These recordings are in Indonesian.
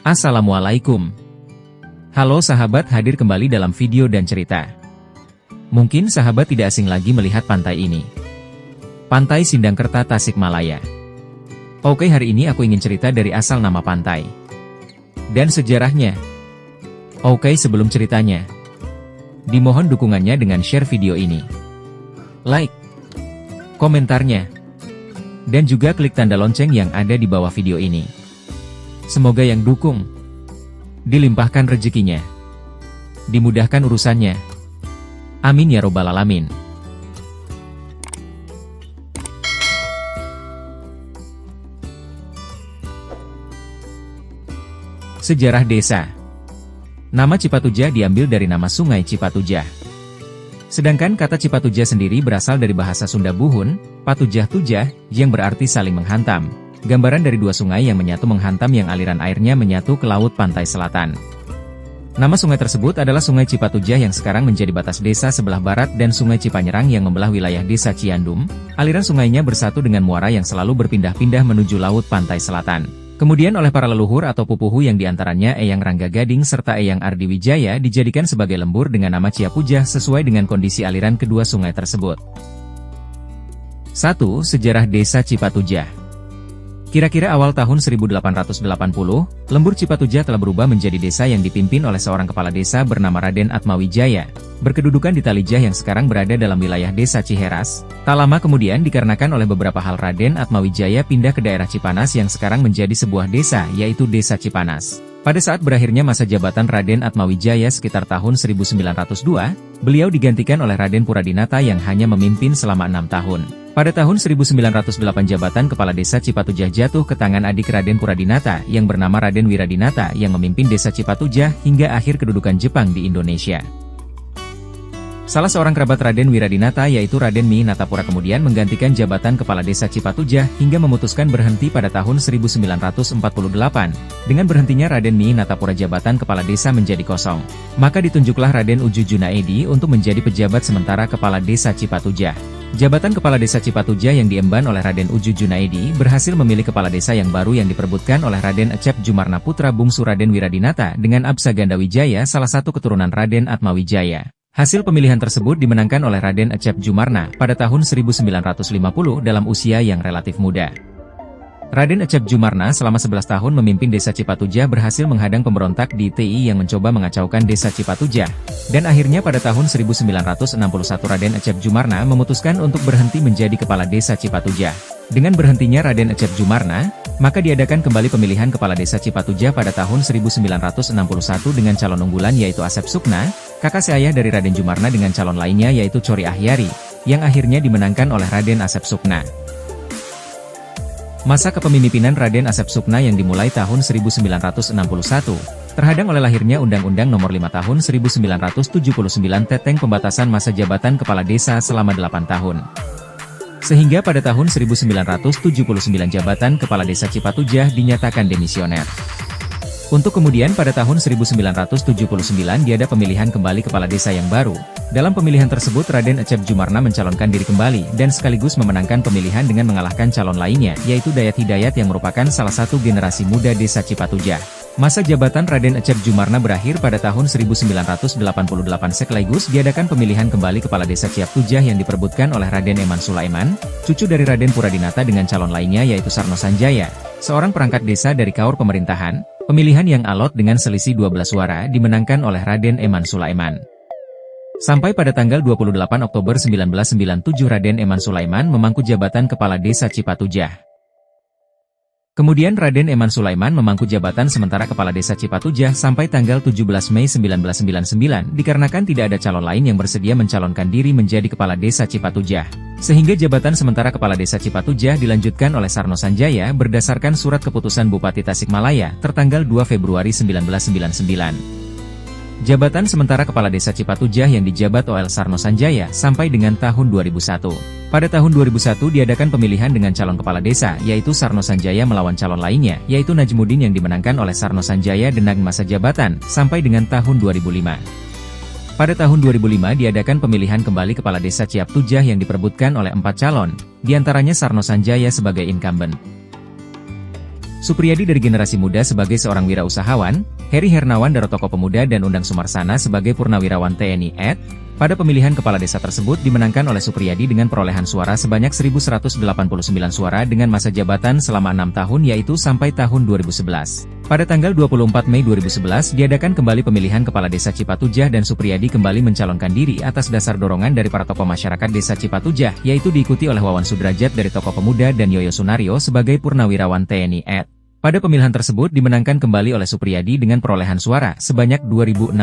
Assalamualaikum. Halo sahabat, hadir kembali dalam video dan cerita. Mungkin sahabat tidak asing lagi melihat pantai ini. Pantai Sindangkerta, Tasikmalaya. Oke, hari ini aku ingin cerita dari asal nama pantai dan sejarahnya. Oke, sebelum ceritanya, dimohon dukungannya dengan share video ini, like, komentarnya, dan juga klik tanda lonceng yang ada di bawah video ini. Semoga yang dukung dilimpahkan rezekinya, dimudahkan urusannya. Amin ya robbal alamin. Sejarah desa. Nama Cipatujah diambil dari nama sungai Cipatujah. Sedangkan kata Cipatujah sendiri berasal dari bahasa Sunda Buhun, patujah-tujah, yang berarti saling menghantam. Gambaran dari dua sungai yang menyatu menghantam yang aliran airnya menyatu ke laut pantai selatan. Nama sungai tersebut adalah Sungai Cipatujah yang sekarang menjadi batas desa sebelah barat dan Sungai Cipanyerang yang membelah wilayah desa Ciandum. Aliran sungainya bersatu dengan muara yang selalu berpindah-pindah menuju laut pantai selatan. Kemudian oleh para leluhur atau pupuhu yang diantaranya Eyang Rangga Gading serta Eyang Ardi Wijaya dijadikan sebagai lembur dengan nama Ciapujah sesuai dengan kondisi aliran kedua sungai tersebut. 1. Sejarah Desa Cipatujah. Kira-kira awal tahun 1880, lembur Cipatujah telah berubah menjadi desa yang dipimpin oleh seorang kepala desa bernama Raden Atmawijaya, berkedudukan di Talijah yang sekarang berada dalam wilayah desa Ciheras. Tak lama kemudian dikarenakan oleh beberapa hal Raden Atmawijaya pindah ke daerah Cipanas yang sekarang menjadi sebuah desa yaitu Desa Cipanas. Pada saat berakhirnya masa jabatan Raden Atmawijaya sekitar tahun 1902, beliau digantikan oleh Raden Puradinata yang hanya memimpin selama 6 tahun. Pada tahun 1908 jabatan kepala desa Cipatujah jatuh ke tangan adik Raden Puradinata yang bernama Raden Wiradinata yang memimpin desa Cipatujah hingga akhir kedudukan Jepang di Indonesia. Salah seorang kerabat Raden Wiradinata yaitu Raden Mi Natapura kemudian menggantikan jabatan kepala desa Cipatujah hingga memutuskan berhenti pada tahun 1948. Dengan berhentinya Raden Mi Natapura jabatan kepala desa menjadi kosong. Maka ditunjuklah Raden Uju Junaedi untuk menjadi pejabat sementara kepala desa Cipatujah. Jabatan kepala desa Cipatujah yang diemban oleh Raden Uju Junaedi berhasil memilih kepala desa yang baru yang diperebutkan oleh Raden Ecep Jumarna putra bungsu Raden Wiradinata dengan Absa Gandawijaya salah satu keturunan Raden Atmawijaya. Hasil pemilihan tersebut dimenangkan oleh Raden Ecep Jumarna pada tahun 1950 dalam usia yang relatif muda. Raden Ecep Jumarna selama 11 tahun memimpin desa Cipatujah berhasil menghadang pemberontak di TI yang mencoba mengacaukan desa Cipatujah. Dan akhirnya pada tahun 1961 Raden Ecep Jumarna memutuskan untuk berhenti menjadi kepala desa Cipatujah. Dengan berhentinya Raden Ecep Jumarna, maka diadakan kembali pemilihan kepala desa Cipatujah pada tahun 1961 dengan calon unggulan yaitu Asep Sukna, kakak seayah dari Raden Jumarna dengan calon lainnya yaitu Cori Ahyari, yang akhirnya dimenangkan oleh Raden Asep Sukna. Masa kepemimpinan Raden Asep Sukna yang dimulai tahun 1961, terhadang oleh lahirnya Undang-Undang Nomor 5 Tahun 1979 tentang pembatasan masa jabatan kepala desa selama 8 tahun. Sehingga pada tahun 1979 jabatan kepala desa Cipatujah dinyatakan demisioner. Untuk kemudian pada tahun 1979 diada pemilihan kembali kepala desa yang baru. Dalam pemilihan tersebut Raden Ecep Jumarna mencalonkan diri kembali dan sekaligus memenangkan pemilihan dengan mengalahkan calon lainnya yaitu Dayat Hidayat yang merupakan salah satu generasi muda desa Cipatujah. Masa jabatan Raden Ecep Jumarna berakhir pada tahun 1988 sekaligus diadakan pemilihan kembali kepala desa Ciaptujah yang diperebutkan oleh Raden Eman Sulaiman, cucu dari Raden Puradinata dengan calon lainnya yaitu Sarno Sanjaya, seorang perangkat desa dari Kaur Pemerintahan. Pemilihan yang alot dengan selisih 12 suara dimenangkan oleh Raden Eman Sulaiman. Sampai pada tanggal 28 Oktober 1997 Raden Eman Sulaiman memangku jabatan kepala desa Cipatujah. Kemudian Raden Eman Sulaiman memangku jabatan sementara kepala desa Cipatujah sampai tanggal 17 Mei 1999 dikarenakan tidak ada calon lain yang bersedia mencalonkan diri menjadi kepala desa Cipatujah. Sehingga jabatan sementara kepala desa Cipatujah dilanjutkan oleh Sarno Sanjaya berdasarkan surat keputusan Bupati Tasikmalaya tertanggal 2 Februari 1999. Jabatan sementara kepala desa Cipatujah yang dijabat oleh Sarno Sanjaya sampai dengan tahun 2001. Pada tahun 2001 diadakan pemilihan dengan calon kepala desa yaitu Sarno Sanjaya melawan calon lainnya yaitu Najmuddin yang dimenangkan oleh Sarno Sanjaya dengan masa jabatan sampai dengan tahun 2005. Pada tahun 2005 diadakan pemilihan kembali kepala desa Ciaptujah yang diperebutkan oleh 4 calon, diantaranya Sarno Sanjaya sebagai incumbent. Supriyadi dari generasi muda sebagai seorang wirausahawan, Heri Hernawan dari tokoh pemuda dan Undang Sumarsana sebagai purnawirawan TNI AD. Pada pemilihan kepala desa tersebut dimenangkan oleh Supriyadi dengan perolehan suara sebanyak 1.189 suara dengan masa jabatan selama 6 tahun yaitu sampai tahun 2011. Pada tanggal 24 Mei 2011 diadakan kembali pemilihan kepala desa Cipatujah dan Supriyadi kembali mencalonkan diri atas dasar dorongan dari para tokoh masyarakat desa Cipatujah yaitu diikuti oleh Wawan Sudrajat dari tokoh pemuda dan Yoyo Sunario sebagai purnawirawan TNI AD. Pada pemilihan tersebut dimenangkan kembali oleh Supriyadi dengan perolehan suara sebanyak 2.063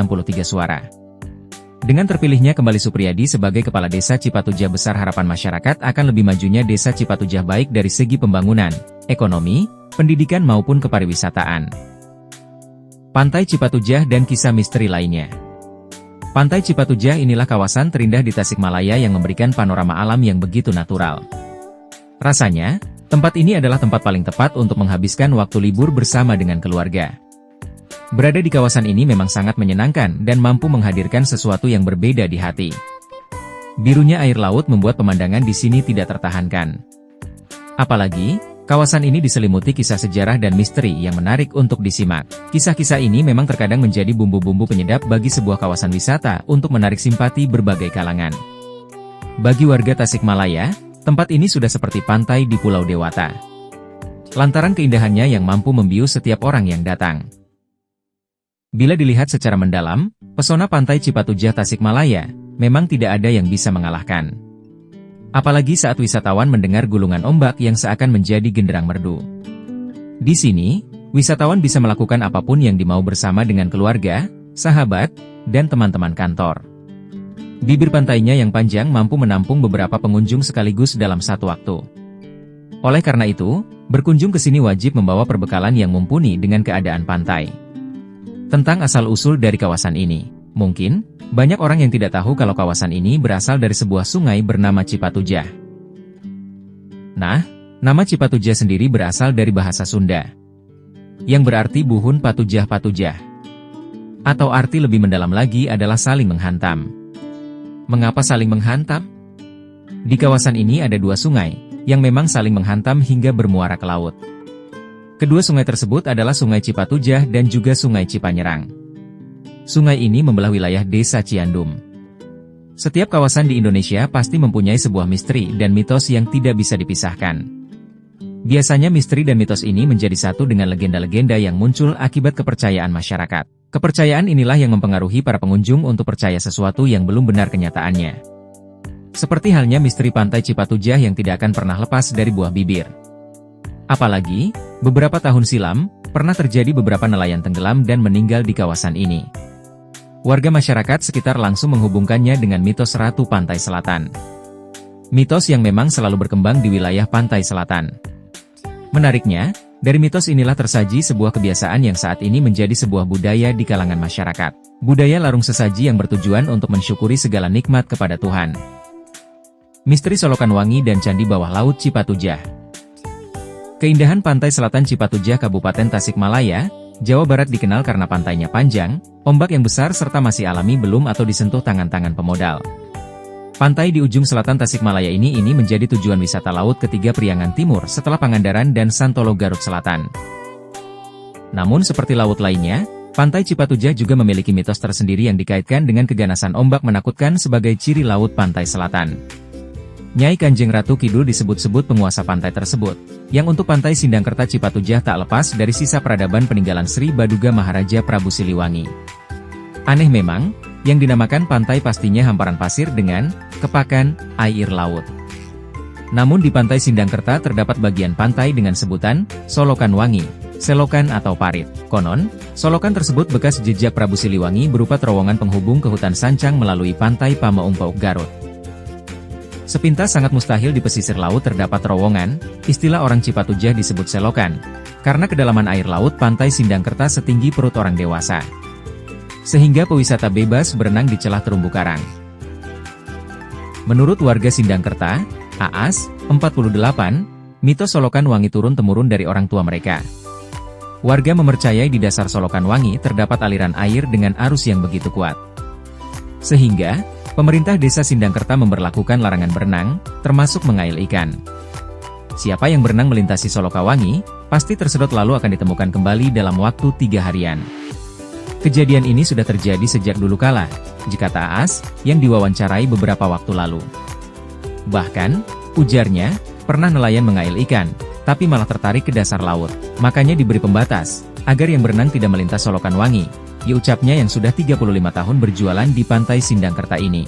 suara. Dengan terpilihnya kembali Supriyadi sebagai Kepala Desa Cipatujah besar harapan masyarakat akan lebih majunya Desa Cipatujah baik dari segi pembangunan, ekonomi, pendidikan maupun kepariwisataan. Pantai Cipatujah dan kisah misteri lainnya. Pantai Cipatujah inilah kawasan terindah di Tasikmalaya yang memberikan panorama alam yang begitu natural. Rasanya, tempat ini adalah tempat paling tepat untuk menghabiskan waktu libur bersama dengan keluarga. Berada di kawasan ini memang sangat menyenangkan dan mampu menghadirkan sesuatu yang berbeda di hati. Birunya air laut membuat pemandangan di sini tidak tertahankan. Apalagi, kawasan ini diselimuti kisah sejarah dan misteri yang menarik untuk disimak. Kisah-kisah ini memang terkadang menjadi bumbu-bumbu penyedap bagi sebuah kawasan wisata untuk menarik simpati berbagai kalangan. Bagi warga Tasikmalaya, tempat ini sudah seperti pantai di Pulau Dewata. Lantaran keindahannya yang mampu membius setiap orang yang datang. Bila dilihat secara mendalam, pesona pantai Cipatujah Tasikmalaya memang tidak ada yang bisa mengalahkan. Apalagi saat wisatawan mendengar gulungan ombak yang seakan menjadi genderang merdu. Di sini, wisatawan bisa melakukan apapun yang dimau bersama dengan keluarga, sahabat, dan teman-teman kantor. Bibir pantainya yang panjang mampu menampung beberapa pengunjung sekaligus dalam satu waktu. Oleh karena itu, berkunjung ke sini wajib membawa perbekalan yang mumpuni dengan keadaan pantai. Tentang asal-usul dari kawasan ini, mungkin banyak orang yang tidak tahu kalau kawasan ini berasal dari sebuah sungai bernama Cipatujah. Nah, nama Cipatujah sendiri berasal dari bahasa Sunda, yang berarti buhun patujah-patujah. Atau arti lebih mendalam lagi adalah saling menghantam. Mengapa saling menghantam? Di kawasan ini ada dua sungai, yang memang saling menghantam hingga bermuara ke laut. Kedua sungai tersebut adalah Sungai Cipatujah dan juga Sungai Cipanyerang. Sungai ini membelah wilayah Desa Ciandum. Setiap kawasan di Indonesia pasti mempunyai sebuah misteri dan mitos yang tidak bisa dipisahkan. Biasanya misteri dan mitos ini menjadi satu dengan legenda-legenda yang muncul akibat kepercayaan masyarakat. Kepercayaan inilah yang mempengaruhi para pengunjung untuk percaya sesuatu yang belum benar kenyataannya. Seperti halnya misteri Pantai Cipatujah yang tidak akan pernah lepas dari buah bibir. Apalagi, beberapa tahun silam, pernah terjadi beberapa nelayan tenggelam dan meninggal di kawasan ini. Warga masyarakat sekitar langsung menghubungkannya dengan mitos Ratu Pantai Selatan. Mitos yang memang selalu berkembang di wilayah Pantai Selatan. Menariknya, dari mitos inilah tersaji sebuah kebiasaan yang saat ini menjadi sebuah budaya di kalangan masyarakat. Budaya larung sesaji yang bertujuan untuk mensyukuri segala nikmat kepada Tuhan. Misteri Solokan Wangi dan Candi Bawah Laut Cipatujah. Keindahan pantai selatan Cipatujah Kabupaten Tasikmalaya, Jawa Barat dikenal karena pantainya panjang, ombak yang besar serta masih alami belum atau disentuh tangan-tangan pemodal. Pantai di ujung selatan Tasikmalaya ini menjadi tujuan wisata laut ketiga Priangan Timur setelah Pangandaran dan Santolo Garut Selatan. Namun seperti laut lainnya, Pantai Cipatujah juga memiliki mitos tersendiri yang dikaitkan dengan keganasan ombak menakutkan sebagai ciri laut pantai selatan. Nyai Kanjeng Ratu Kidul disebut-sebut penguasa pantai tersebut, yang untuk pantai Sindangkerta Cipatujah tak lepas dari sisa peradaban peninggalan Sri Baduga Maharaja Prabu Siliwangi. Aneh memang, yang dinamakan pantai pastinya hamparan pasir dengan kepakan air laut. Namun di pantai Sindangkerta terdapat bagian pantai dengan sebutan Solokan Wangi, selokan atau parit. Konon, solokan tersebut bekas jejak Prabu Siliwangi berupa terowongan penghubung ke hutan Sancang melalui pantai Pamaungpauk Garut. Sepintas sangat mustahil di pesisir laut terdapat terowongan, istilah orang Cipatujah disebut selokan, karena kedalaman air laut pantai Sindangkerta setinggi perut orang dewasa. Sehingga pewisata bebas berenang di celah terumbu karang. Menurut warga Sindangkerta, Aas, 48, mitos Solokan Wangi turun-temurun dari orang tua mereka. Warga mempercayai di dasar Solokan Wangi terdapat aliran air dengan arus yang begitu kuat. Sehingga, pemerintah desa Sindangkerta memberlakukan larangan berenang, termasuk mengail ikan. siapa yang berenang melintasi Solokawangi, pasti tersedot lalu akan ditemukan kembali dalam waktu 3 harian. Kejadian ini sudah terjadi sejak dulu kala, jika Taas, yang diwawancarai beberapa waktu lalu. Bahkan, ujarnya, pernah nelayan mengail ikan, tapi malah tertarik ke dasar laut. Makanya diberi pembatas, agar yang berenang tidak melintas Solokawangi, ucapnya yang sudah 35 tahun berjualan di pantai Sindangkerta ini.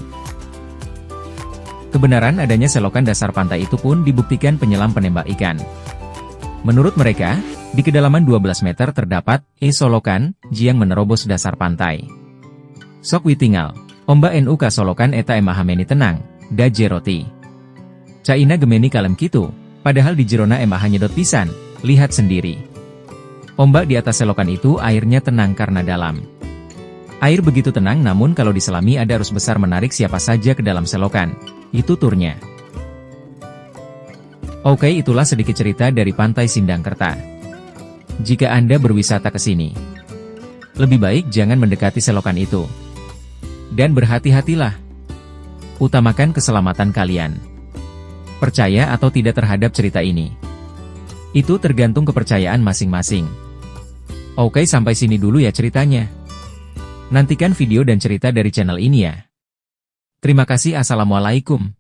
Kebenaran adanya selokan dasar pantai itu pun dibuktikan penyelam penembak ikan. Menurut mereka, di kedalaman 12 meter terdapat solokan yang menerobos dasar pantai. Sok witingal, omba NUK solokan eta emahameni tenang, da jeroti. Caina gemeni kalem kitu, padahal di jerona emah nyedot pisan, lihat sendiri. Ombak di atas selokan itu airnya tenang karena dalam. Air begitu tenang namun kalau diselami ada arus besar menarik siapa saja ke dalam selokan. Itu turnya. Oke, itulah sedikit cerita dari pantai Sindangkerta. Jika Anda berwisata ke sini, lebih baik jangan mendekati selokan itu. Dan berhati-hatilah. Utamakan keselamatan kalian. Percaya atau tidak terhadap cerita ini, itu tergantung kepercayaan masing-masing. Oke, sampai sini dulu ya ceritanya. Nantikan video dan cerita dari channel ini ya. Terima kasih. Assalamualaikum.